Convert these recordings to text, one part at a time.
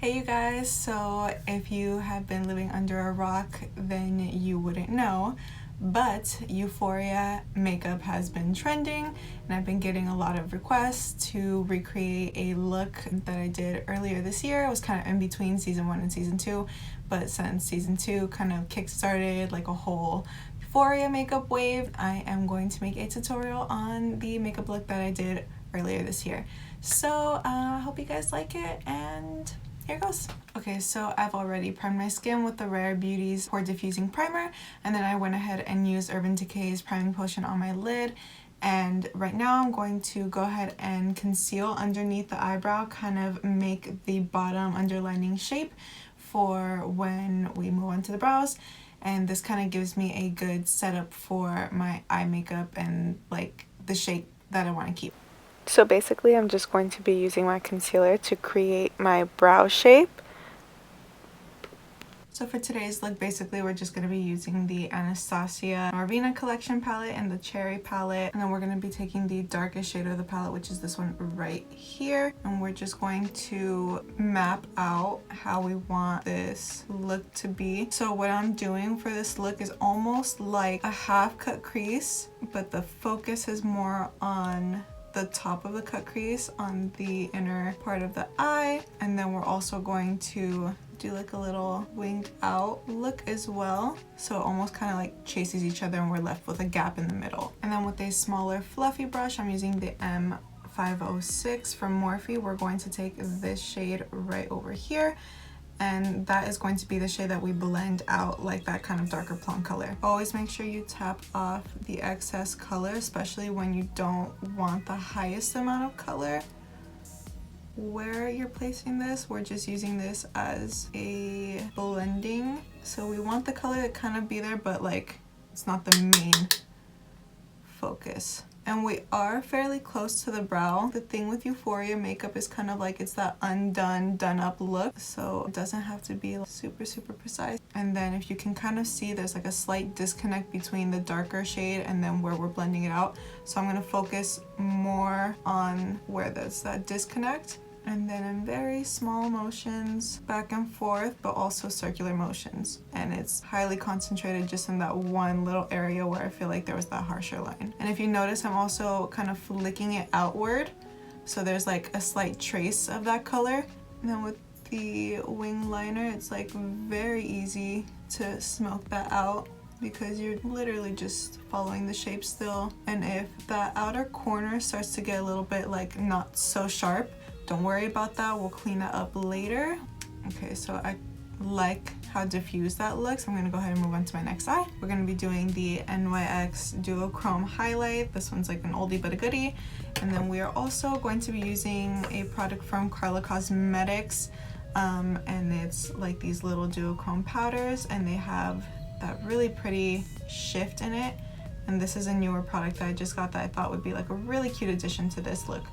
Hey you guys, so if you have been living under a rock, then you wouldn't know, but Euphoria makeup has been trending and I've been getting a lot of requests to recreate a look that I did earlier this year. It was kind of in between season 1 and season 2, but since season 2 kind of kick-started like a whole Euphoria makeup wave, I am going to make a tutorial on the makeup look that I did earlier this year. So I hope you guys like it, and here goes. Okay, so I've already primed my skin with the Rare Beauty's Pore Diffusing Primer, and then I went ahead and used Urban Decay's Priming Potion on my lid. And right now I'm going to go ahead and conceal underneath the eyebrow, kind of make the bottom underlining shape for when we move on to the brows. And this kind of gives me a good setup for my eye makeup and like the shape that I want to keep. So basically I'm just going to be using my concealer to create my brow shape. So for today's look, basically we're just going to be using the Anastasia Marvina collection palette and the Cherry palette, and then we're going to be taking the darkest shade of the palette, which is this one right here, and we're just going to map out how we want this look to be. So what I'm doing for this look is almost like a half cut crease, but the focus is more on the top of the cut crease on the inner part of the eye, and then we're also going to do like a little winged out look as well, so it almost kind of like chases each other and we're left with a gap in the middle. And then with a smaller fluffy brush, I'm using the M506 from Morphe. We're going to take this shade right over here, and that is going to be the shade that we blend out like that kind of darker plum color. Always make sure you tap off the excess color, especially when you don't want the highest amount of color. Where you're placing this, we're just using this as a blending, so we want the color to kind of be there, but like it's not the main focus. And we are fairly close to the brow. The thing with Euphoria makeup is kind of like it's that undone, done up look, so it doesn't have to be like super precise. And then if you can kind of see, there's like a slight disconnect between the darker shade and then where we're blending it out. So I'm going to focus more on where there's that disconnect, and then in very small motions back and forth, but also circular motions, and it's highly concentrated just in that one little area where I feel like there was that harsher line. And if you notice, I'm also kind of flicking it outward, so there's like a slight trace of that color. And then with the wing liner, it's like very easy to smoke that out because you're literally just following the shape still. And if that outer corner starts to get a little bit like not so sharp, don't worry about that, we'll clean that up later. Okay, so I like how diffused that looks. I'm gonna go ahead and move on to my next eye. We're gonna be doing the NYX Duochrome highlight. This one's like an oldie but a goodie. And then we are also going to be using a product from Carla Cosmetics, and it's like these little duochrome powders, and they have that really pretty shift in it. And this is a newer product that I just got that I thought would be like a really cute addition to this look.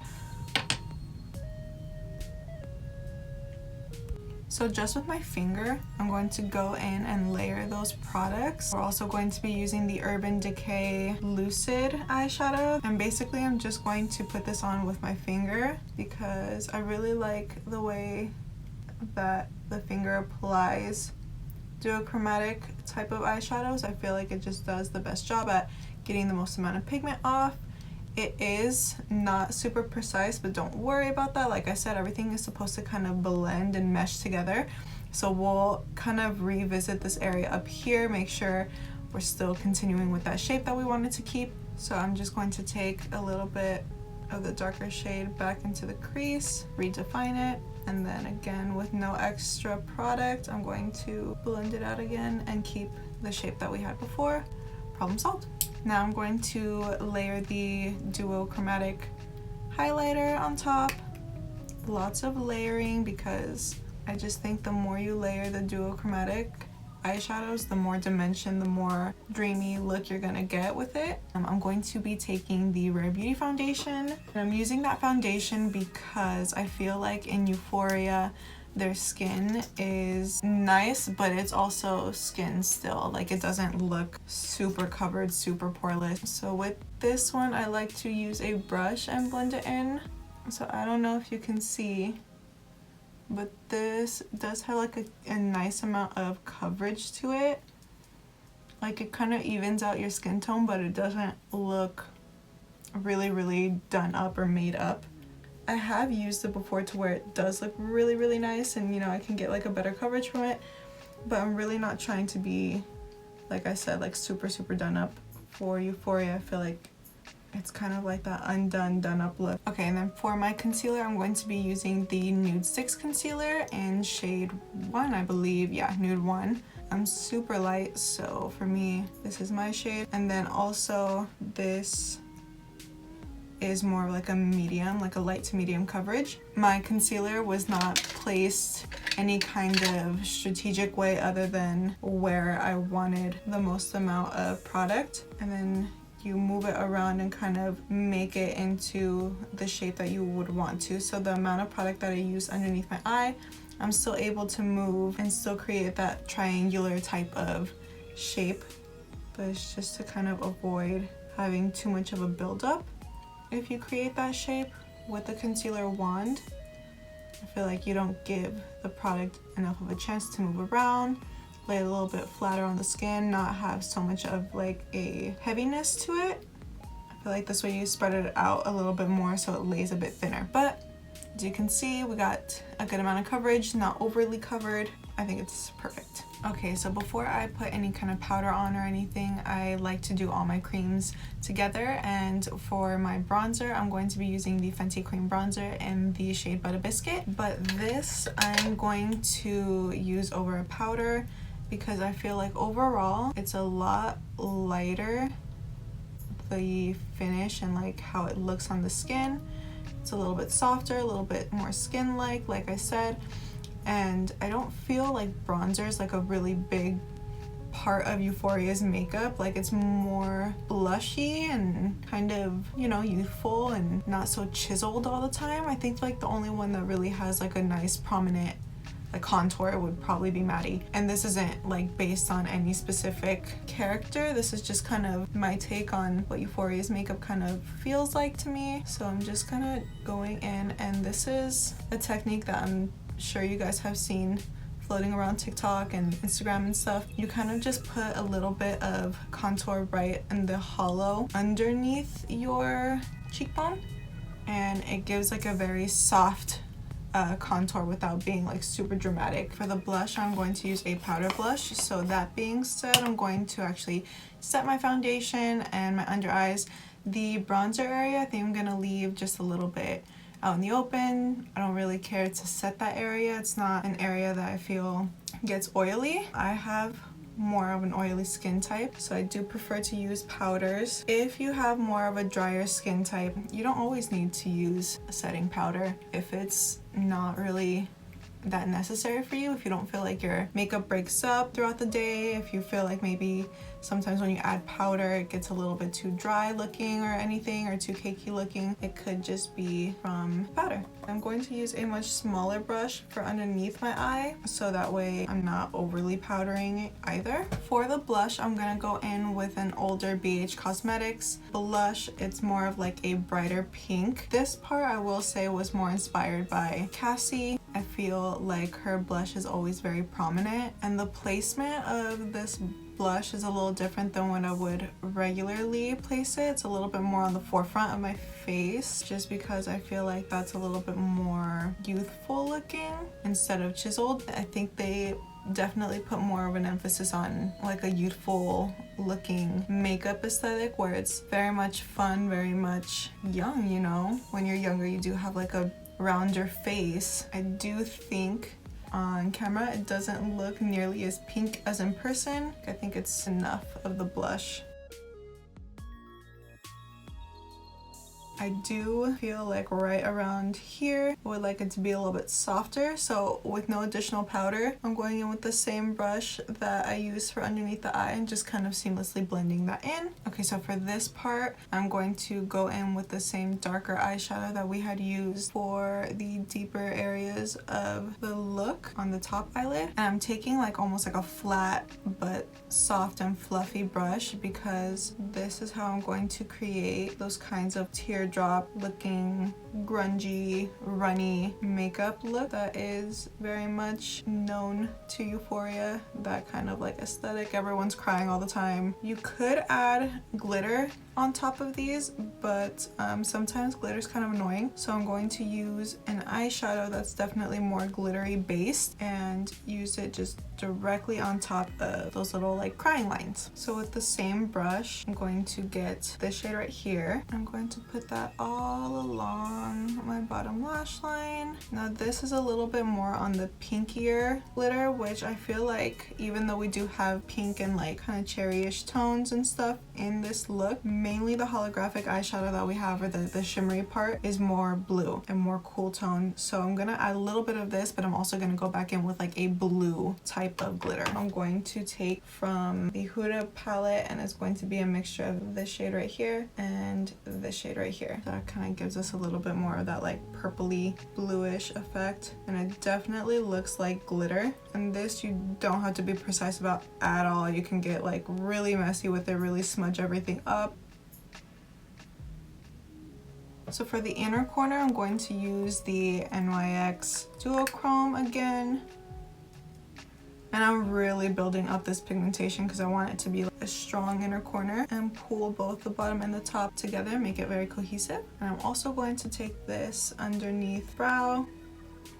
So just with my finger, I'm going to go in and layer those products. We're also going to be using the Urban Decay Lucid eyeshadow. And basically I'm just going to put this on with my finger because I really like the way that the finger applies duochromatic type of eyeshadows. I feel like it just does the best job at getting the most amount of pigment off. It is not super precise, but don't worry about that. Like I said, everything is supposed to kind of blend and mesh together. So we'll kind of revisit this area up here, make sure we're still continuing with that shape that we wanted to keep. So I'm just going to take a little bit of the darker shade back into the crease, redefine it, and then again with no extra product, I'm going to blend it out again and keep the shape that we had before. Problem solved. Now I'm going to layer the duochromatic highlighter on top. Lots of layering because I just think the more you layer the duochromatic eyeshadows, the more dimension, the more dreamy look you're gonna get with it. I'm going to be taking the Rare Beauty foundation, and I'm using that foundation because I feel like in Euphoria their skin is nice, but it's also skin still. Like it doesn't look super covered, super poreless. So with this one, I like to use a brush and blend it in. So I don't know if you can see, but this does have like a nice amount of coverage to it. Like it kind of evens out your skin tone, but it doesn't look really done up or made up. I have used it before to where it does look really nice, and you know, I can get like a better coverage from it, but I'm really not trying to be, like I said, like super done up for Euphoria. I feel like it's kind of like that undone, done up look. Okay, and then for my concealer, I'm going to be using the Nude 6 concealer in shade 1, I believe. Yeah, Nude 1. I'm super light, so for me, this is my shade. And then also this is more like a medium, like a light to medium coverage. My concealer was not placed any kind of strategic way other than where I wanted the most amount of product. And then you move it around and kind of make it into the shape that you would want to. So the amount of product that I use underneath my eye, I'm still able to move and still create that triangular type of shape, but it's just to kind of avoid having too much of a buildup. If you create that shape with the concealer wand, I feel like you don't give the product enough of a chance to move around, lay a little bit flatter on the skin, not have so much of like a heaviness to it. I feel like this way you spread it out a little bit more so it lays a bit thinner. But as you can see, we got a good amount of coverage, not overly covered. I think it's perfect. Okay, so before I put any kind of powder on or anything, I like to do all my creams together. And for my bronzer, I'm going to be using the Fenty Cream Bronzer in the shade Butter Biscuit. But this I'm going to use over a powder because I feel like overall it's a lot lighter, the finish and like how it looks on the skin. It's a little bit softer, a little bit more skin-like, like I said. And I don't feel like bronzer is like a really big part of Euphoria's makeup. Like it's more blushy and kind of, you know, youthful and not so chiseled all the time. I think like the only one that really has like a nice prominent like contour would probably be Maddie. And this isn't like based on any specific character. This is just kind of my take on what Euphoria's makeup kind of feels like to me. So I'm just kind of going in, and this is a technique that I'm sure you guys have seen floating around TikTok and Instagram and stuff. You kind of just put a little bit of contour right in the hollow underneath your cheekbone, and it gives like a very soft contour without being like super dramatic. For the blush, I'm going to use a powder blush. So that being said, I'm going to actually set my foundation and my under eyes. The bronzer area, I think I'm gonna leave just a little bit out in the open. I don't really care to set that area. It's not an area that I feel gets oily. I have more of an oily skin type, so I do prefer to use powders. If you have more of a drier skin type, you don't always need to use a setting powder if it's not really that necessary for you. If you don't feel like your makeup breaks up throughout the day, if you feel like maybe sometimes when you add powder it gets a little bit too dry looking or anything, or too cakey looking, it could just be from powder. I'm going to use a much smaller brush for underneath my eye, so that way I'm not overly powdering it either. For the blush, I'm gonna go in with an older BH Cosmetics blush. It's more of like a brighter pink. This part I will say was more inspired by Cassie. I feel like her blush is always very prominent, and the placement of this blush is a little different than when I would regularly place it. It's a little bit more on the forefront of my face, just because I feel like that's a little bit more youthful looking instead of chiseled. I think they definitely put more of an emphasis on like a youthful looking makeup aesthetic, where it's very much fun, very much young, you know. When you're younger, you do have like a rounder face. I do think on camera it doesn't look nearly as pink as in person. I think it's enough of the blush. I do feel like right around here I would like it to be a little bit softer, so with no additional powder, I'm going in with the same brush that I use for underneath the eye and just kind of seamlessly blending that in. Okay, so for this part, I'm going to go in with the same darker eyeshadow that we had used for the deeper areas of the look on the top eyelid. And I'm taking like almost like a flat but soft and fluffy brush, because this is how I'm going to create those kinds of teardrop teardrop looking grungy, runny makeup look that is very much known to Euphoria, that kind of like aesthetic. Everyone's crying all the time. You could add glitter on top of these, but sometimes glitter is kind of annoying, so I'm going to use an eyeshadow that's definitely more glittery based and use it just directly on top of those little like crying lines. So with the same brush, I'm going to get this shade right here. I'm going to put that all along my bottom lash line. Now this is a little bit more on the pinkier glitter, which I feel like even though we do have pink and like kind of cherryish tones and stuff in this look, mainly the holographic eyeshadow that we have, or the shimmery part, is more blue and more cool tone. So I'm gonna add a little bit of this, but I'm also gonna go back in with like a blue type of glitter. I'm going to take from the Huda palette, and it's going to be a mixture of this shade right here and this shade right here. That kind of gives us a little bit more of that like purpley bluish effect, and it definitely looks like glitter. And this you don't have to be precise about at all. You can get like really messy with it, really smudge everything up. So for the inner corner, I'm going to use the NYX Duochrome again. And I'm really building up this pigmentation because I want it to be like a strong inner corner, and pull both the bottom and the top together, make it very cohesive. And I'm also going to take this underneath brow,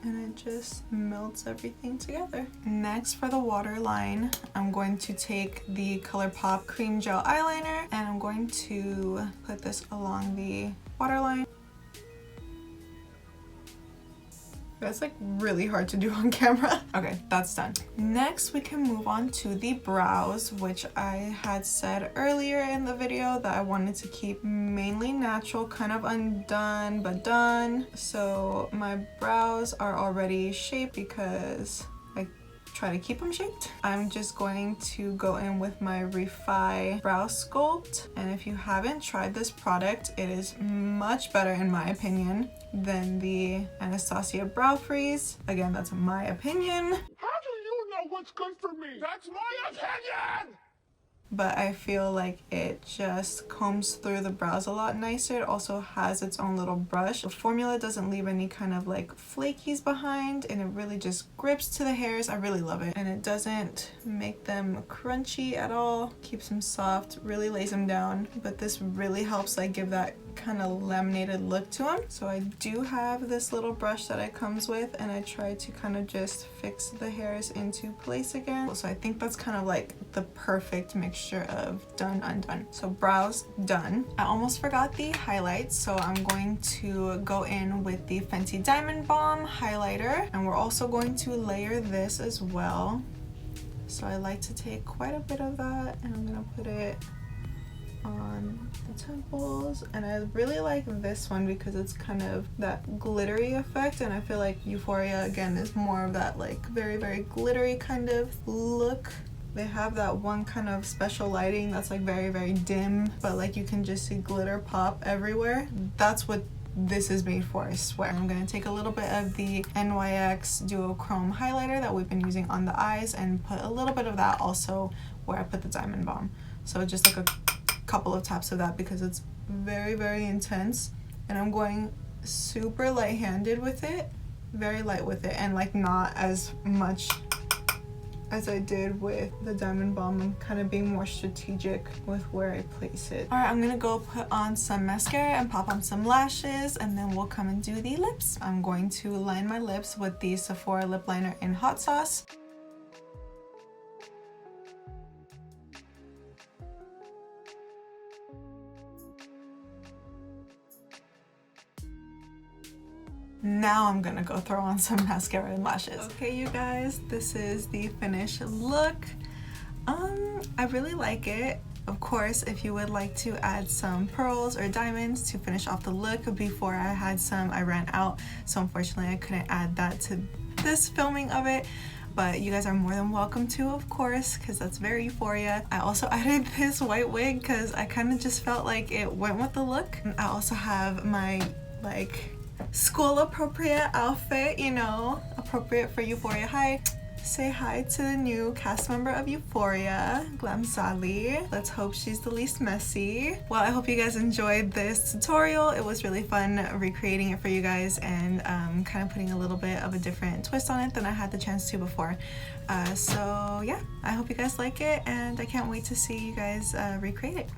and it just melts everything together. Next, for the waterline, I'm going to take the ColourPop Cream Gel Eyeliner, and I'm going to put this along the waterline. That's like really hard to do on camera. Okay, that's done. Next, we can move on to the brows, which I had said earlier in the video that I wanted to keep mainly natural, kind of undone but done. So my brows are already shaped because I try to keep them shaped. I'm just going to go in with my Refi Brow Sculpt, and if you haven't tried this product, it is much better in my opinion than the Anastasia Brow Freeze. Again, that's my opinion. How do you know what's good for me? That's my opinion! But I feel like it just combs through the brows a lot nicer. It also has its own little brush. The formula doesn't leave any kind of like flakies behind, and it really just grips to the hairs. I really love it. And it doesn't make them crunchy at all. Keeps them soft, really lays them down. But this really helps like give that kind of laminated look to them. So I do have this little brush that it comes with, and I try to kind of just fix the hairs into place again. So I think that's kind of like the perfect mixture of done, undone. So brows done. I almost forgot the highlights, so I'm going to go in with the Fenty Diamond Balm highlighter, and we're also going to layer this as well. So I like to take quite a bit of that, and I'm gonna put it on the temples. And I really like this one because it's kind of that glittery effect, and I feel like Euphoria again is more of that like very, very glittery kind of look. They have that one kind of special lighting that's like very, very dim, but like you can just see glitter pop everywhere. That's what this is made for, I swear. I'm gonna take a little bit of the NYX Duochrome highlighter that we've been using on the eyes and put a little bit of that also where I put the Diamond Balm. So just like a couple of taps of that because it's very, very intense, and I'm going super light-handed with it, very light with it, and like not as much as I did with the Diamond Balm. I'm kind of being more strategic with where I place it. All right, I'm gonna go put on some mascara and pop on some lashes, and then we'll come and do the lips. I'm going to line my lips with the Sephora lip liner in Hot Sauce. Now I'm gonna go throw on some mascara and lashes. Okay, you guys, this is the finished look. I really like it. Of course, if you would like to add some pearls or diamonds to finish off the look, before I had some, I ran out, so unfortunately I couldn't add that to this filming of it. But you guys are more than welcome to, of course, because that's very Euphoria. I also added this white wig because I kind of just felt like it went with the look. I also have my like school appropriate outfit, you know, appropriate for Euphoria High. say hi to the new cast member of Euphoria, A.Glamzaly. Let's hope she's the least messy. Well, I hope you guys enjoyed this tutorial. It was really fun recreating it for you guys and kind of putting a little bit of a different twist on it than I had the chance to before. So yeah, I hope you guys like it, and I can't wait to see you guys recreate it.